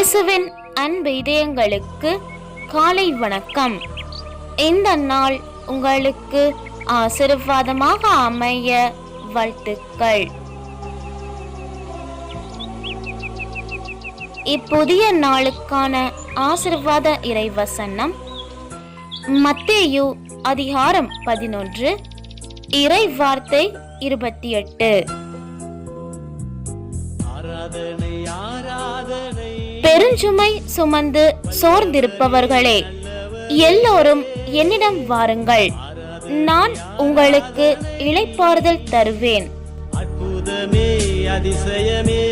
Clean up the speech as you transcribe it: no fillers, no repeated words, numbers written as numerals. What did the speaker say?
இயேசுவின் அன்பு இதயங்களுக்கு காலை வணக்கம். இந்த நாள் உங்களுக்கு ஆசீர்வாதமாக அமைய வாழ்த்துக்கள். இப்புதிய நாளுக்கான ஆசீர்வாத இறைவசனம் மத்தேயு அதிகாரம் 11 இறை வார்த்தை 28. பெருஞ்சுமை சுமந்து சோர்ந்திருப்பவர்களே, எல்லோரும் என்னிடம் வாருங்கள், நான் உங்களுக்கு இளைப்பாறுதல் தருவேன். அற்புதமே அதிசயமே